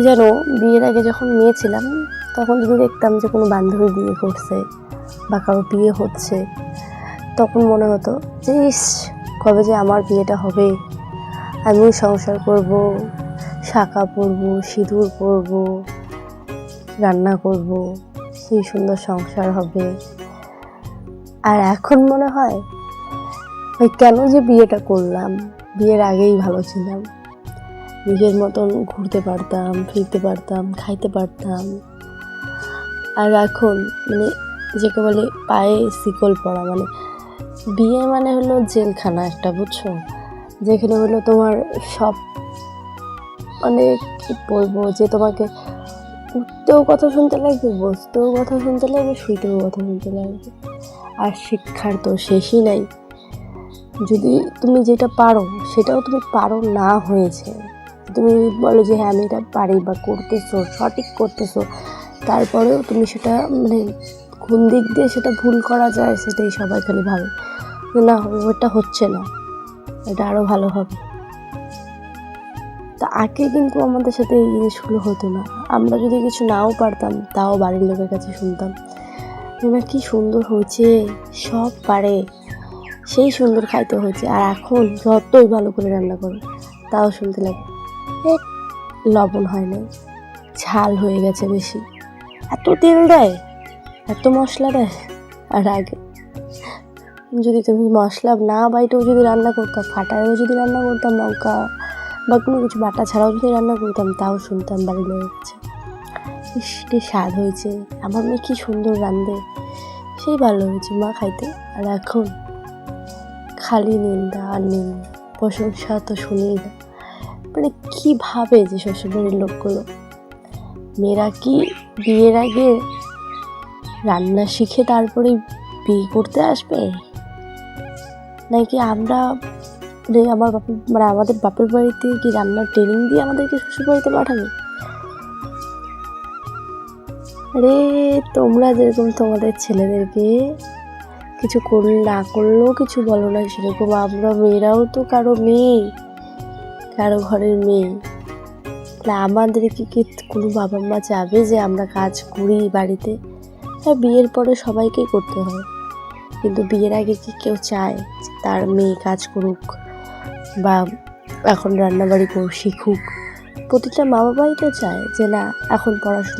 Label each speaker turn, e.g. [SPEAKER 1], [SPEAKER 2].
[SPEAKER 1] যেন বিয়ের আগে যখন মেয়ে ছিলাম তখন যদি দেখতাম যে কোনো বান্ধবী বিয়ে করছে বা কারো বিয়ে হচ্ছে, তখন মনে হতো যে ইস, কবে যে আমার বিয়েটা হবে, আমিও সংসার করব, শাঁখা পরব, সিঁদুর পরব, রান্না করব, সেই সুন্দর সংসার হবে। আর এখন মনে হয় ওই কেন যে বিয়েটা করলাম, বিয়ের আগেই ভালো ছিলাম, নিজের মতন ঘুরতে পারতাম, ফিরতে পারতাম, খাইতে পারতাম। আর এখন মানে যাকে বলে পায়ে শিকল পরা, মানে বিয়ে মানে হলো জেলখানা একটা, বুঝছো, যেখানে হলো তোমার সব মানে কি বলবো, যে তোমাকে উঠতেও কথা শুনতে লাগবে, বসতেও কথা শুনতে লাগবে, শুইতেও কথা শুনতে লাগবে। আর শিক্ষার তো শেষই নাই। যদি তুমি যেটা পারো সেটাও তুমি পারো না হয়েছে, তুমি বলো যে হ্যাঁ আমি এটা পারি বা করতেছো, সঠিক করতেছো, তারপরেও তুমি সেটা মানে কোন দিক দিয়ে সেটা ভুল করা যায় সেটাই সবাই খালি ভাবে যে না ওটা হচ্ছে না, এটা আরও ভালো হবে। তা আগে কিন্তু আমাদের সাথে এই জিনিসগুলো হতো না। আমরা যদি কিছু নাও পারতাম তাও বাড়ির লোকের কাছে শুনতাম না, কি সুন্দর হয়েছে, সব পারে, সেই সুন্দর খাইতে হয়েছে। আর এখন যতই ভালো করে রান্না করো তাও শুনতে লাগে লবণ হয় না, ঝাল হয়ে গেছে বেশি, এত তেল দেয়, এত মশলা দেয়। আর আগে যদি তুমি মশলা না বাইটেও যদি রান্না করতাম, ফাটায়ও যদি রান্না করতাম, লঙ্কা বা কোনো কিছু বাটা ছাড়াও যদি রান্না করতাম, তাও শুনতাম বাড়ির লোকের কাছে ইস কি স্বাদ হয়েছে, আমার মেয়ে কী সুন্দর রাঁধে, সেই ভালো হয়েছে মা খাইতে। আর এখন খালি নিন্দা আর নিন্দা, প্রশংসা তো শুনেই না। মানে কী ভাবে যে শ্বশুরবাড়ির লোকগুলো, মেয়েরা কি বিয়ের আগে রান্না শিখে তারপরে বিয়ে করতে আসবে, নাকি আমরা আমার বাপের মানে আমাদের বাপের বাড়িতে কি রান্নার ট্রেনিং দিয়ে আমাদেরকে শ্বশুরবাড়িতে পাঠাবে? আরে তোমরা যেরকম তোমাদের ছেলেদেরকে কিছু না করলেও কিছু বলো না, সেরকম আমরা মেয়েরাও তো কারো মেয়ে, কারো ঘরের মেয়ে। তাহলে আমাদেরকে কি কোনো বাবা মা চাবে যে আমরা কাজ করি বাড়িতে? হ্যাঁ, বিয়ের পরে সবাইকেই করতে হয়, কিন্তু বিয়ের আগে কি কেউ চায় যে তার মেয়ে কাজ করুক বা এখন রান্নাবাড়ি শিখুক? প্রতিটা মা বাবাই তো চায় যে না এখন পড়াশোনা